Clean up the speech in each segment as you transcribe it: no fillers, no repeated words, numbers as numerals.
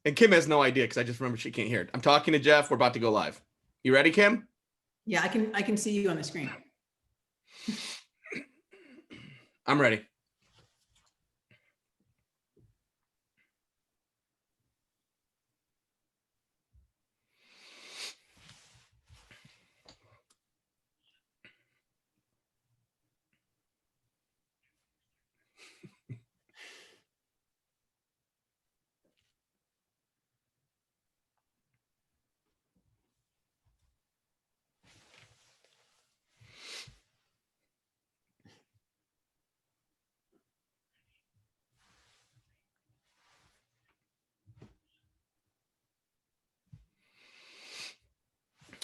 And Kim has no idea because I just remember she can't hear it. I'm talking to Jeff. We're about to go live. You ready, Kim? Yeah, I can see you on the screen. I'm ready.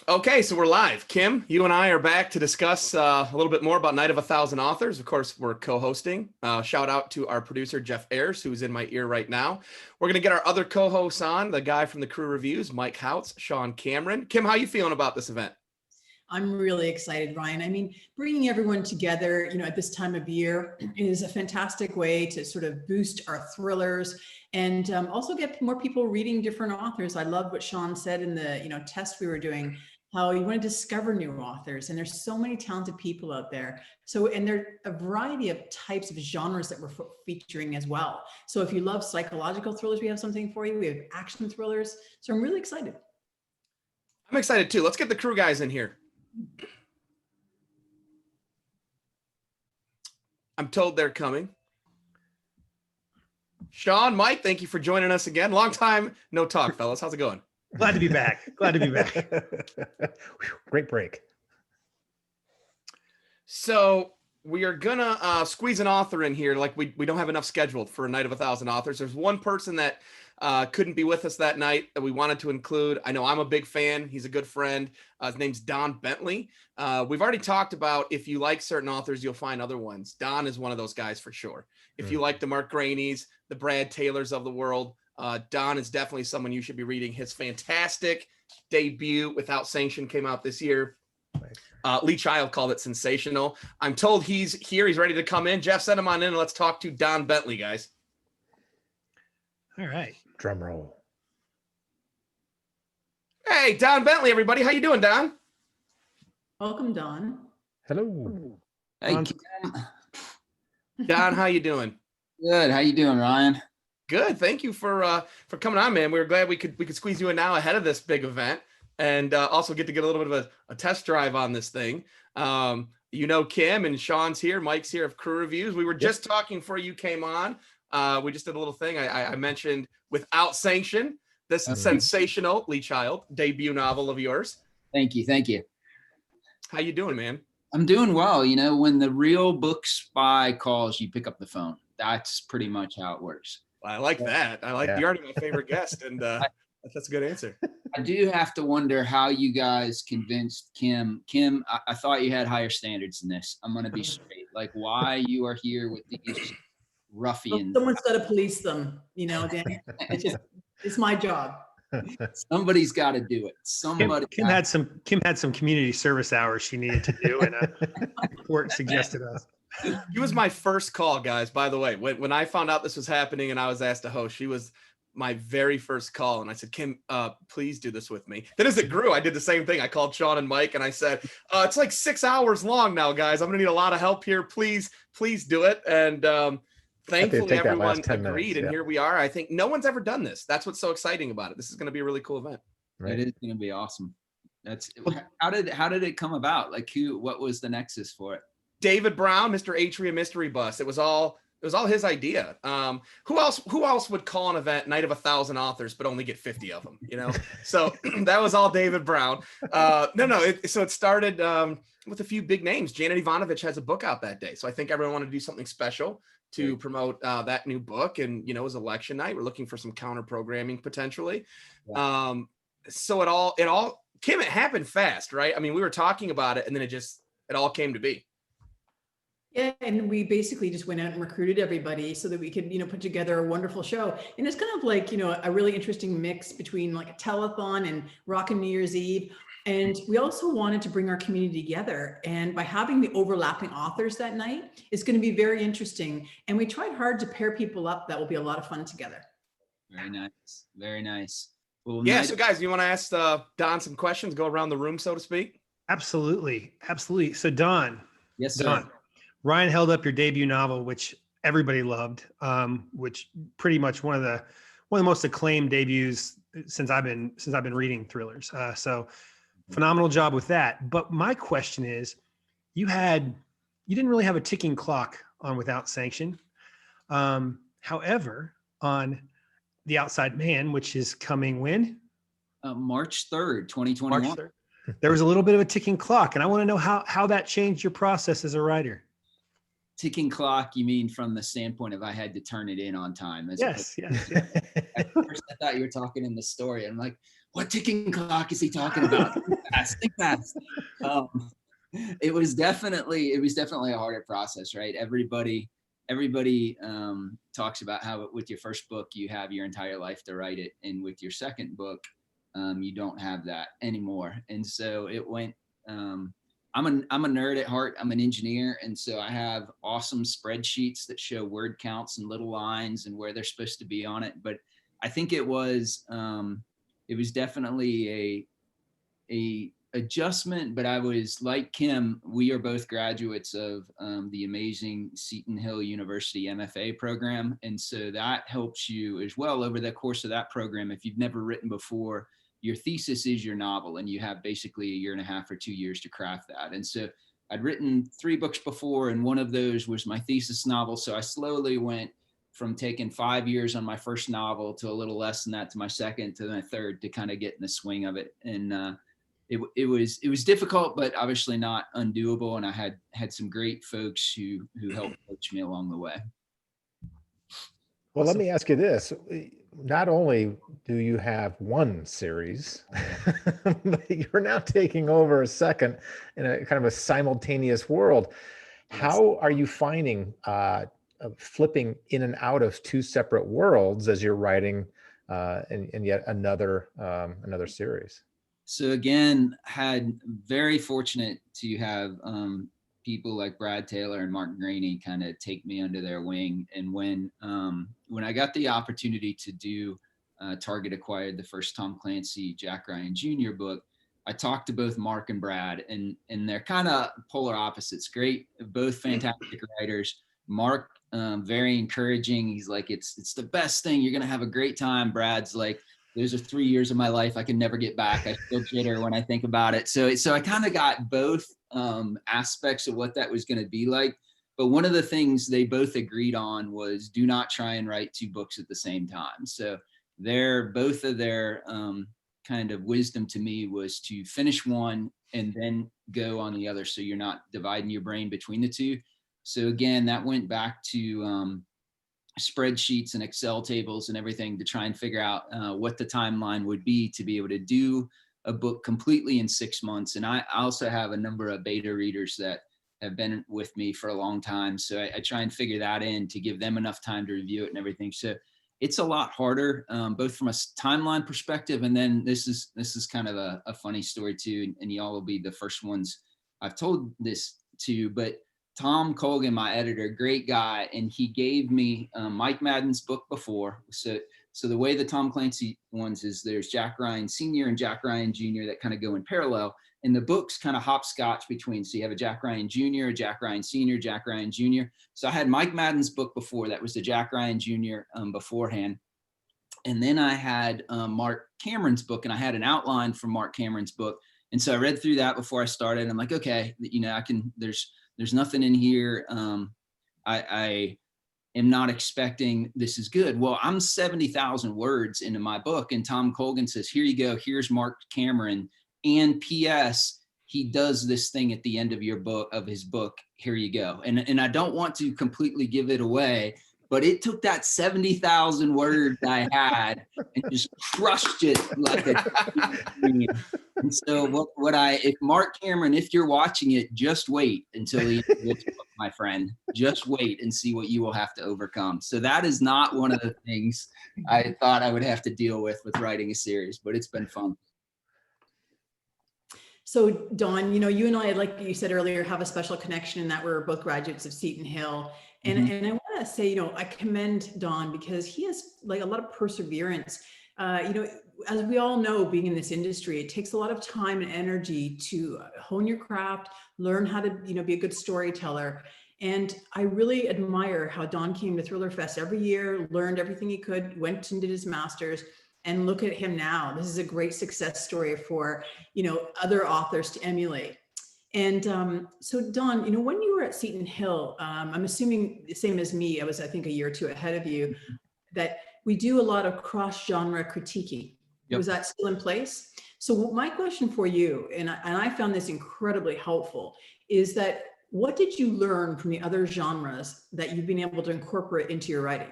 Okay, so we're live. Kim, you and I are back to discuss a little bit more about Night of 1,000 Authors. Of course, we're co-hosting. Shout out to our producer, Jeff Ayers, who's in my ear right now. We're going to get our other co-hosts on, the guy from the Crew Reviews, Mike Houts, Sean Cameron. Kim, how you feeling about this event? I'm really excited, Ryan. I mean, bringing everyone together, at this time of year is a fantastic way to sort of boost our thrillers and also get more people reading different authors. I love what Sean said in the, test we were doing, how you want to discover new authors. And there's so many talented people out there. So, and there are a variety of types of genres that we're featuring as well. So if you love psychological thrillers, we have something for you. We have action thrillers. So I'm really excited. I'm excited too. Let's get the crew guys in here. I'm told they're coming. Sean, Mike, thank you for joining us again. Long time no talk, fellas. How's it going? Glad to be back. Glad to be back. Great break. So we are gonna squeeze an author in here. Like we don't have enough scheduled for a Night of 1,000 Authors. There's one person that couldn't be with us that night that we wanted to include. I know I'm a big fan. He's a good friend. His name's Don Bentley. We've already talked about if you like certain authors, you'll find other ones. Don is one of those guys for sure. If you like the Mark Graney's, the Brad Taylors of the world, Don is definitely someone you should be reading. His fantastic debut, Without Sanction, came out this year. Lee Child called it sensational. I'm told he's here. He's ready to come in. Jeff, send him on in and let's talk to Don Bentley, guys. All right. Drum roll. Hey, Don Bentley, everybody. How you doing, Don? Welcome, Don. Hello. Hey, Don. Kim. Don, how you doing? Good. How you doing, Ryan? Good. Thank you for coming on, man. We were glad we could squeeze you in now ahead of this big event, and also get a little bit of a test drive on this thing. Kim and Sean's here, Mike's here of Crew Reviews. We were just talking before you came on. We just did a little thing. I mentioned Without Sanction, this sensational Lee Child debut novel of yours. Thank you. Thank you. How you doing, man? I'm doing well. When the real book spy calls, you pick up the phone. That's pretty much how it works. I like that. You're already my favorite guest, and that's a good answer. I do have to wonder how you guys convinced Kim. Kim, I thought you had higher standards than this. I'm going to be straight. Like, why you are here with these ruffians? Well, someone's got to police them, Dan. It's my job. Somebody's got to do it. Somebody. Kim had some community service hours she needed to do, and a report suggested us. She was my first call, guys, by the way. When I found out this was happening and I was asked to host, she was my very first call. And I said, Kim, please do this with me. Then as it grew, I did the same thing. I called Sean and Mike and I said, it's like 6 hours long now, guys. I'm going to need a lot of help here. Please do it. And thankfully, everyone agreed. And here we are. I think no one's ever done this. That's what's so exciting about it. This is going to be a really cool event. Right. It is going to be awesome. How did it come about? Like what was the nexus for it? David Brown, Mr. Atria Mystery Bus. It was all his idea. Who else would call an event Night of 1,000 Authors, but only get 50 of them, So that was all David Brown. So it started with a few big names. Janet Ivanovich has a book out that day. So I think everyone wanted to do something special to promote that new book. And, it was election night. We're looking for some counter programming potentially. Yeah. So it all, Kim, it happened fast, right? I mean, we were talking about it and then it all came to be. Yeah, and we basically just went out and recruited everybody so that we could, put together a wonderful show. And it's kind of like, a really interesting mix between like a telethon and Rockin' New Year's Eve. And we also wanted to bring our community together. And by having the overlapping authors that night, it's going to be very interesting. And we tried hard to pair people up that will be a lot of fun together. Very nice. Very nice. Well, Yeah. So guys, you want to ask Don some questions, go around the room, so to speak? Absolutely. Absolutely. So Don, yes, sir. Don, Ryan held up your debut novel, which everybody loved, which pretty much one of the most acclaimed debuts since I've been reading thrillers. So phenomenal job with that. But my question is, you didn't really have a ticking clock on Without Sanction. However, on The Outside Man, which is coming when? March 3rd, 2021. March 3rd. There was a little bit of a ticking clock, and I want to know how that changed your process as a writer. Ticking clock, you mean from the standpoint of I had to turn it in on time? Yes. At first, I thought you were talking in the story. I'm like, what ticking clock is he talking about? Think fast. It was definitely a harder process, right? Everybody talks about how with your first book you have your entire life to write it, and with your second book you don't have that anymore. And so it went. I'm a nerd at heart. I'm an engineer, and so I have awesome spreadsheets that show word counts and little lines and where they're supposed to be on it. But I think it was definitely a adjustment. But I was like Kim. We are both graduates of the amazing Seton Hill University MFA program, and so that helps you as well over the course of that program. If you've never written before, your thesis is your novel, and you have basically a year and a half or 2 years to craft that. And so I'd written 3 books before, and one of those was my thesis novel. So I slowly went from taking 5 years on my first novel to a little less than that to my second to my third to kind of get in the swing of it. And it was difficult, but obviously not undoable. And I had some great folks who helped coach me along the way. Well, let me ask you this. Not only do you have one series, but you're now taking over a second in a kind of a simultaneous world. How are you finding flipping in and out of 2 separate worlds as you're writing in yet another series? So again, had very fortunate to have people like Brad Taylor and Mark Graney kind of take me under their wing. And when I got the opportunity to do Target acquired the first Tom Clancy Jack Ryan Jr. book, I talked to both Mark and Brad, and they're kind of polar opposites. Great, both fantastic writers. Mark, very encouraging. He's like, it's the best thing. You're gonna have a great time. Brad's like, those are 3 years of my life I can never get back. I still jitter when I think about it. So I kind of got both aspects of what that was going to be like. But one of the things they both agreed on was do not try and write 2 books at the same time. So both of their kind of wisdom to me was to finish one and then go on the other. So you're not dividing your brain between the 2. So again, that went back to spreadsheets and Excel tables and everything to try and figure out what the timeline would be to be able to do a book completely in 6 months. And I also have a number of beta readers that have been with me for a long time. So I try and figure that in to give them enough time to review it and everything. So it's a lot harder, both from a timeline perspective. And then this is kind of a funny story too. And y'all will be the first ones I've told this to, but Tom Colgan, my editor, great guy, and he gave me Mike Madden's book before. So the way the Tom Clancy ones is there's Jack Ryan Sr. and Jack Ryan Jr. that kind of go in parallel, and the books kind of hopscotch between. So you have a Jack Ryan Jr., a Jack Ryan Sr., Jack Ryan Jr. So I had Mike Madden's book before. That was the Jack Ryan Jr. Beforehand. And then I had Mark Cameron's book, and I had an outline from Mark Cameron's book. And so I read through that before I started. I'm like, okay, there's nothing in here. I am not expecting this is good. Well, I'm 70,000 words into my book, and Tom Colgan says, here you go. Here's Mark Cameron. And P.S. he does this thing at the end of his book. Here you go. And I don't want to completely give it away, but it took that 70,000 words I had and just crushed it like a And so if Mark Cameron, if you're watching it, just wait until the end of this book, my friend. Just wait and see what you will have to overcome. So that is not one of the things I thought I would have to deal with writing a series, but it's been fun. So Dawn, you and I, like you said earlier, have a special connection in that we're both graduates of Seton Hill. And I want to say, you know, I commend Don because he has like a lot of perseverance. You know, as we all know, being in this industry, it takes a lot of time and energy to hone your craft, learn how to, you know, be a good storyteller. And I really admire how Don came to Thriller Fest every year, learned everything he could, went and did his master's, and look at him now. This is a great success story for, you know, other authors to emulate. And so Don, you know, when you were at Seton Hill, I'm assuming the same as me, I was, I think, a year or two ahead of you, that we do a lot of cross-genre critiquing. Yep. Was that still in place? So my question for you, and I found this incredibly helpful, is that what did you learn from the other genres that you've been able to incorporate into your writing?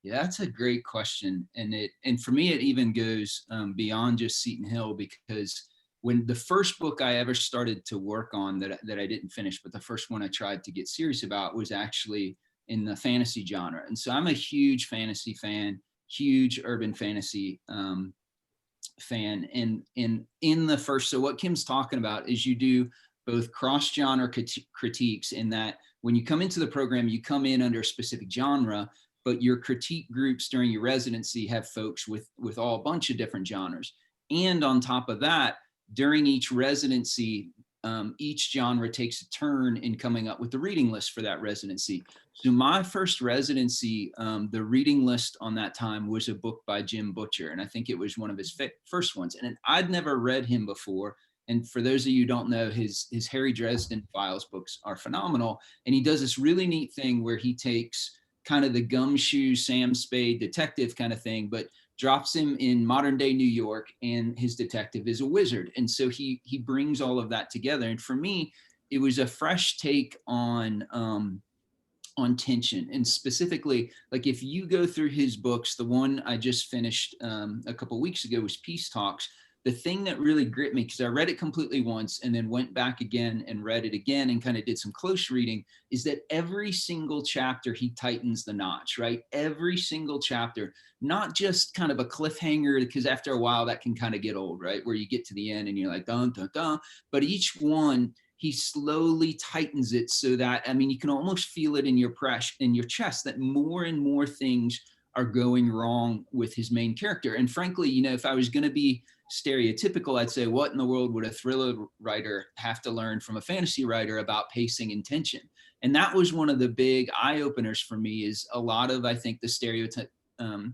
Yeah, that's a great question. And for me, it even goes beyond just Seton Hill, because when the first book I ever started to work on that I didn't finish, but the first one I tried to get serious about was actually in the fantasy genre. And so I'm a huge fantasy fan, huge urban fantasy fan. And in the first, so what Kim's talking about is you do both cross-genre critiques, in that when you come into the program, you come in under a specific genre, but your critique groups during your residency have folks with all a bunch of different genres. And on top of that, during each residency, each genre takes a turn in coming up with the reading list for that residency. So my first residency, the reading list on that time was a book by Jim Butcher, and I think it was one of his first ones. And I'd never read him before. And for those of you who don't know, his Harry Dresden Files books are phenomenal. And he does this really neat thing where he takes kind of the gumshoe Sam Spade detective kind of thing, but drops him in modern day New York, and his detective is a wizard. And so he brings all of that together. And for me, it was a fresh take on tension. And specifically, like if you go through his books, the one I just finished a couple of weeks ago was Peace Talks. The thing that really gripped me, because I read it completely once and then went back again and read it again and kind of did some close reading, is that every single chapter he tightens the notch, right? Every single chapter, not just kind of a cliffhanger, because after a while that can kind of get old, right? Where you get to the end and you're like, dun, dun, dun. But each one, he slowly tightens it so that, I mean, you can almost feel it in your chest that more and more things are going wrong with his main character. And frankly, you know, if I was going to be stereotypical, I'd say, what in the world would a thriller writer have to learn from a fantasy writer about pacing and tension? And that was one of the big eye openers for me. Is a lot of, I think, the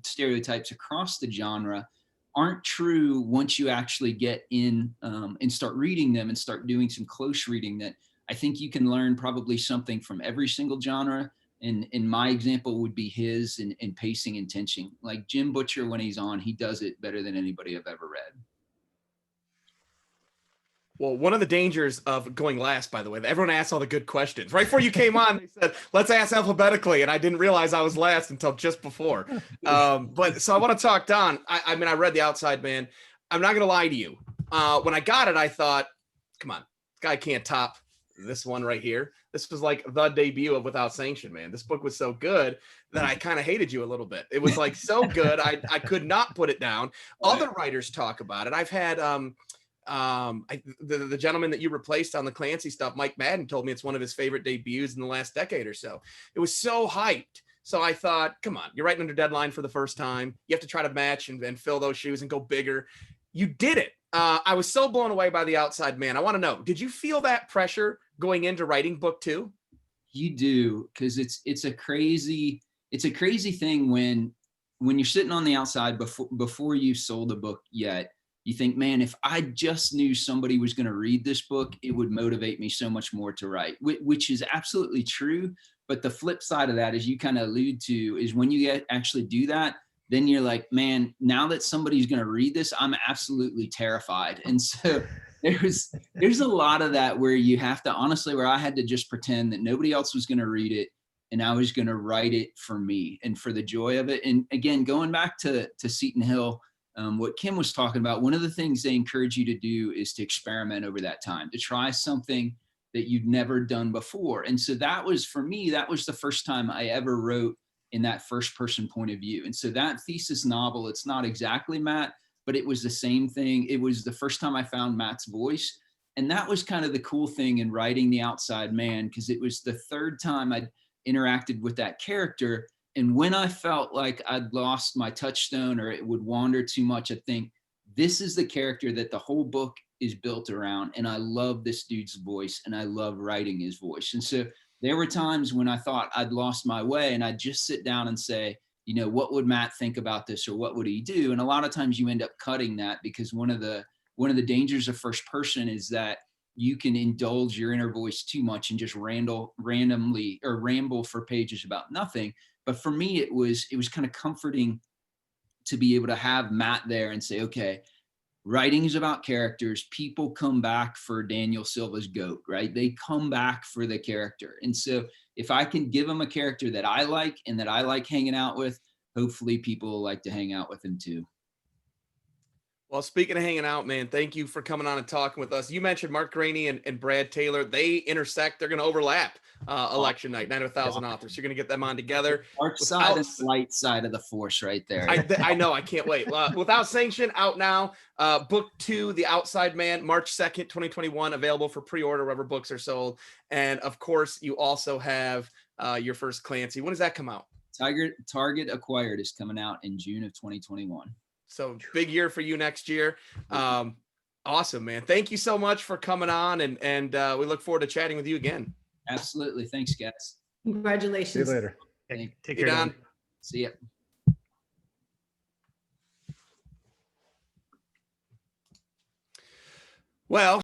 stereotypes across the genre aren't true once you actually get in and start reading them and start doing some close reading. That I think you can learn probably something from every single genre. And in my example would be his in pacing and tension. Like Jim Butcher, when he's on, he does it better than anybody I've ever read. Well, one of the dangers of going last, by the way, everyone asks all the good questions. Right before you came on, they said, let's ask alphabetically. And I didn't realize I was last until just before. But so I want to talk, Don. I mean, I read The Outside Man. I'm not going to lie to you. When I got it, I thought, come on, this guy can't top this one right here. This was like the debut of Without Sanction, man. This book was so good that I kind of hated you a little bit. It was like so good. I could not put it down. Other writers talk about it. I've had the gentleman that you replaced on the Clancy stuff, Mike Madden, told me it's one of his favorite debuts in the last decade or so. It was so hyped. So I thought, come on, you're writing under deadline for the first time. You have to try to match and fill those shoes and go bigger. You did it. I was so blown away by The Outside Man. I want to know, did you feel that pressure going into writing book 2? You do, because it's a crazy thing when you're sitting on the outside before you sold the book yet. You think, man, if I just knew somebody was going to read this book, it would motivate me so much more to write, which is absolutely true. But the flip side of that, as you kind of allude to, is when you actually do that, then you're like, man, now that somebody's going to read this, I'm absolutely terrified. And so there's a lot of that where you have to, honestly, where I had to just pretend that nobody else was going to read it and I was going to write it for me and for the joy of it. And again, going back to Seton Hill, what Kim was talking about, one of the things they encourage you to do is to experiment over that time, to try something that you'd never done before. And so that was, for me, that was the first time I ever wrote in that first person point of view. And so that thesis novel, it's not exactly Matt, but it was the same thing. It was the first time I found Matt's voice. And that was kind of the cool thing in writing The Outside Man, because it was the third time interacted with that character. And when I felt like I'd lost my touchstone or it would wander too much, I think this is the character that the whole book is built around. And I love this dude's voice and I love writing his voice. And so there were times when I thought I'd lost my way and I'd just sit down and say, you know, what would Matt think about this or what would he do? And a lot of times you end up cutting that because one of the dangers of first person is that you can indulge your inner voice too much and just randomly or ramble for pages about nothing. But for me, it was kind of comforting to be able to have Matt there and say, okay, writing is about characters. People come back for Daniel Silva's goat, right? They come back for the character. And so if I can give them a character that I like and that I like hanging out with, hopefully people will like to hang out with him too. Well, speaking of hanging out, man, thank you for coming on and talking with us. You mentioned Mark Graney and Brad Taylor. They intersect. They're going to overlap election night, Night of 1,000 Authors. You're going to get them on together. Dark side and light side of the force right there. I know. I can't wait. Without Sanction, out now. Book 2, The Outside Man, March 2nd, 2021, available for pre-order wherever books are sold. And, of course, you also have your first Clancy. When does that come out? Target Acquired is coming out in June of 2021. So big year for you next year. Awesome, man. Thank you so much for coming on, and we look forward to chatting with you again. Absolutely. Thanks, guys. Congratulations. See you later. Take care, Don. See ya. Well,